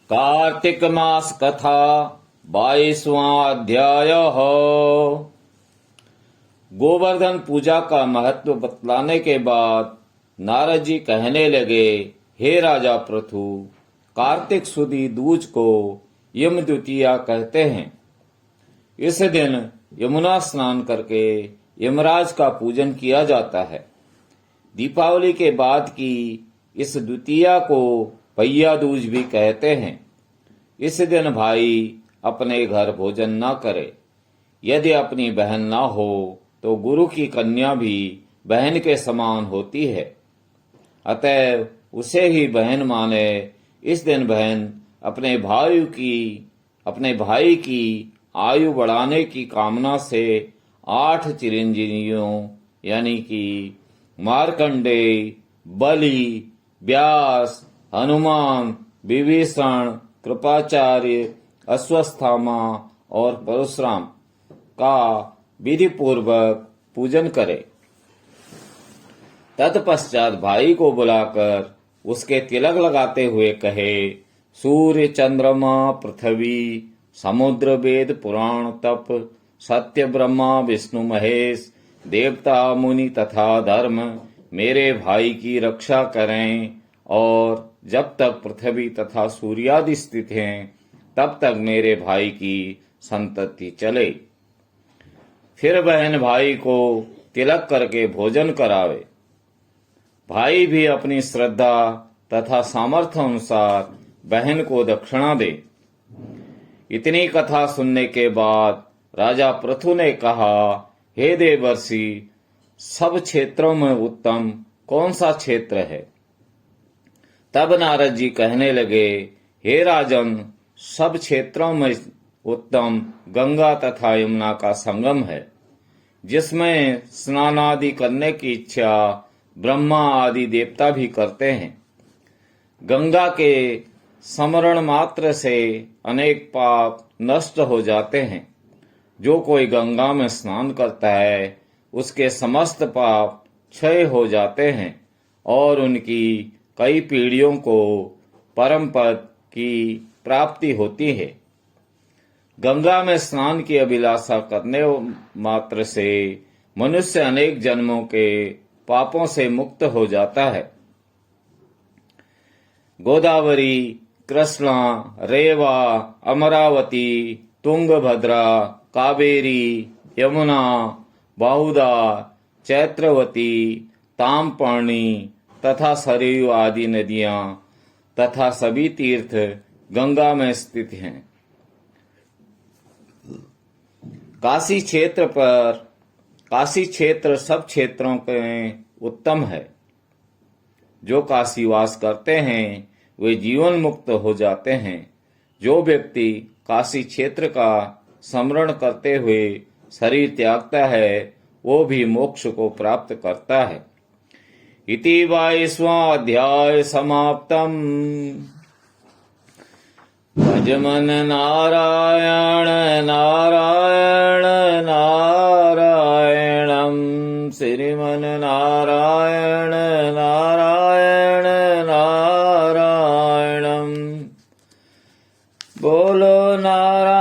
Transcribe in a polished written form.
कार्तिक मास कथा 22वां अध्याय। गोवर्धन पूजा का महत्व बतलाने के बाद नारद जी कहने लगे, हे राजा पृथु, कार्तिक सुदी दूज को यम द्वितीया कहते हैं। इस दिन यमुना स्नान करके यमराज का पूजन किया जाता है। दीपावली के बाद की इस द्वितीया को भैया दूज भी कहते हैं। इस दिन भाई अपने घर भोजन न करे। यदि अपनी बहन न हो तो गुरु की कन्या भी बहन के समान होती है, अतएव उसे ही बहन माने। इस दिन बहन अपने भाई की आयु बढ़ाने की कामना से 8 चिरंजीवियों यानी कि मार्कंडेय, बलि, व्यास, हनुमान, विभीषण, कृपाचार्य, अश्वत्थामा और परशुराम का विधि पूर्वक पूजन करे। तत्पश्चात भाई को बुलाकर उसके तिलक लगाते हुए कहे, सूर्य, चंद्रमा, पृथ्वी, समुद्र, वेद, पुराण, तप, सत्य, ब्रह्मा, विष्णु, महेश, देवता, मुनि तथा धर्म मेरे भाई की रक्षा करें, और जब तक पृथ्वी तथा सूर्यादि स्थित हैं तब तक मेरे भाई की संतति चले। फिर बहन भाई को तिलक करके भोजन करावे। भाई भी अपनी श्रद्धा तथा सामर्थ्य अनुसार बहन को दक्षिणा दे। इतनी कथा सुनने के बाद राजा पृथु ने कहा, हे देवर्षि, सब क्षेत्रों में उत्तम कौन सा क्षेत्र है? तब नारद जी कहने लगे, हे राजन, सब क्षेत्रों में उत्तम गंगा तथा यमुना का संगम है, जिसमें स्नान आदि करने की इच्छा ब्रह्मा आदि देवता भी करते हैं। गंगा के स्मरण मात्र से अनेक पाप नष्ट हो जाते हैं। जो कोई गंगा में स्नान करता है उसके समस्त पाप क्षय हो जाते हैं और उनकी कई पीढ़ियों को परम पद की प्राप्ति होती है। गंगा में स्नान की अभिलाषा करने मात्र से मनुष्य अनेक जन्मों के पापों से मुक्त हो जाता है। गोदावरी, कृष्णा, रेवा, अमरावती, तुंगभद्रा, कावेरी, यमुना, बाहुदा, चैत्रवती, ताम्रपर्णी तथा सरयू आदि नदियां तथा सभी तीर्थ गंगा में स्थित हैं। काशी क्षेत्र सब क्षेत्रों के उत्तम है। जो काशी वास करते हैं वे जीवन मुक्त हो जाते हैं। जो व्यक्ति काशी क्षेत्र का स्मरण करते हुए शरीर त्यागता है वो भी मोक्ष को प्राप्त करता है। इति 22वां अध्याय समाप्तम्। भजमन नारायण नारायण नारायणं, श्रीमन नारायण नारायण नारायणं। बोलो नारायण।